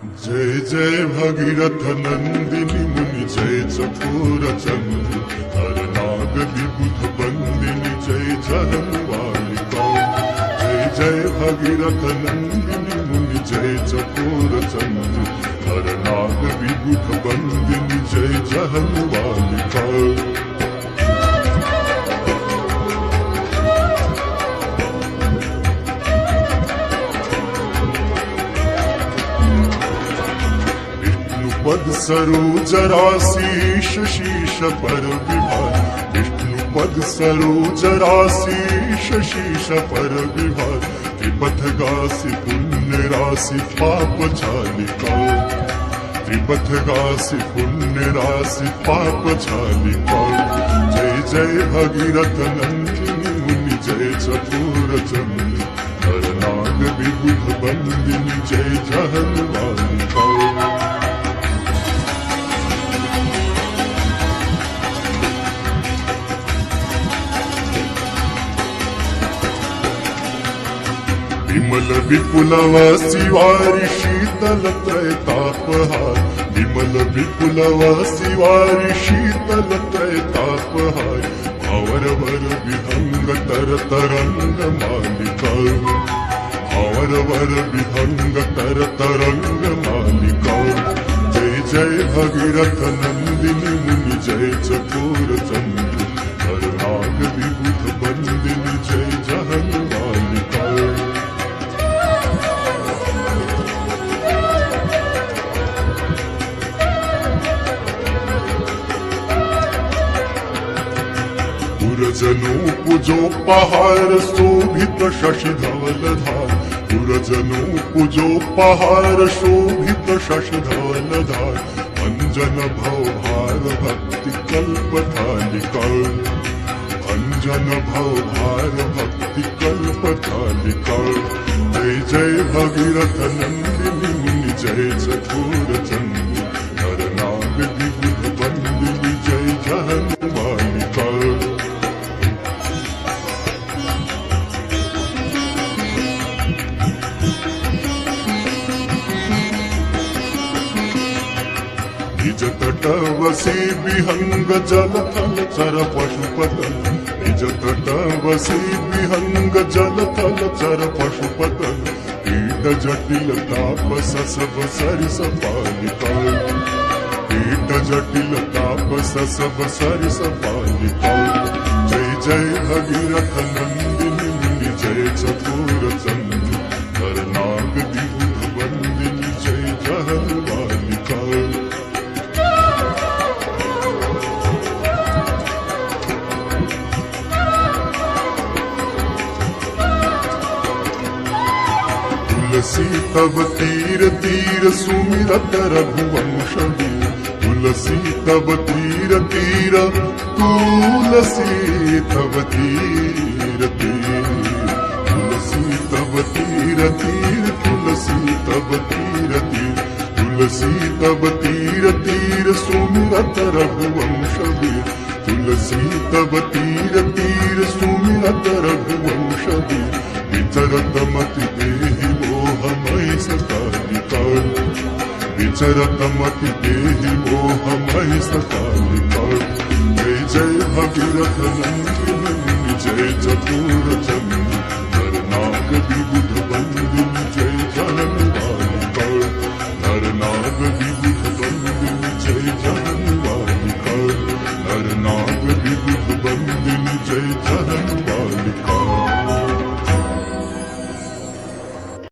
जय जय भगीरथ नंदिनी मुनि जय चकोर चंद्र हर नाग विबुध बंदिनी जय जहन्वालिका। जय जय भगीरथ नंदिनी मुनि जय चकोर चंद्र हर नाग विबुध बंदिनी जय जहन्वालिका। पद सरोज राशीष शीश पर विभार विष्णु पद सरोज राशीष शीश पर विभार त्रिपथ गासी पुण्य राशि पाप छालिका। त्रिपथ गासी पुण्य राशि पाप छालिका। जय जय भगीरथ नंदिनी मुनि जय चतुर चंद्र हर नाग विबुध बंदिनी जय जहन्वालिका। विमल विपुलवासी वारी शीतल त्रैतापहार। विमल विपुलवासी वारी शीतल त्रैतापहार भावरवर विहंग तर तरंग मालिका। भावरवर विहंग तर तरंग मालिका। जय जय भगीरथ नंदिनी मुनि जय चकोर चंद्र हर नाग विबुध बंदिनी जय जहन्वालिका। पुरजनो पूजो पहार शोभित शशि धवल धार। पुरजनो पूजो पहार शोभित शशि धवल धार अंजन भव भार भक्ति कल्प थालिका। अंजन भव भार भक्ति कल्प थालिका। जय जय भगीरथ नंदिनी मुनि जय चकोर चंद्र हर नाग विबुध बंदिनी जय जहन्वालिका। निज तटवसी विहंग जल थल चर पशुपतन। निज तटवसी विहंग जल थल चर पशुपतन कीट जटिल तापस सब सरिस पालिका। कीट जटिल तापस सब सरिस पालिका। जय जय भगीरथ नंदिनी मुनि जय चकोर चंद्र हर नाग विबुध बंदिनी जय जहन्वालिका। तुलसी तब तीर तीर सुमिरत रघुवंश वीर। तुलसी तब तीर तीर तुलसी तब तीर तीर। तुलसी तब तीर तीर तुलसी तब तीर तीर। तुलसी तब तीर तीर सुमिरत रघुवंश वीर। तुलसी तब तीर तीर सुमिरत रघुवंश वीर। विचरत मति देहि मोहमय सकालिका। विचरत मति देहि मोहमय सकालिका। जय जय भगीरथ नंदिनी मुनि जय चकोर चंद्र हर नाग विबुध बंदिनी जय जहन्वालिका। हर नाग विबुध बंदिनी जय जहन्वालिका। हर नाग विबुध बंदिनी जय जहन्वालिका।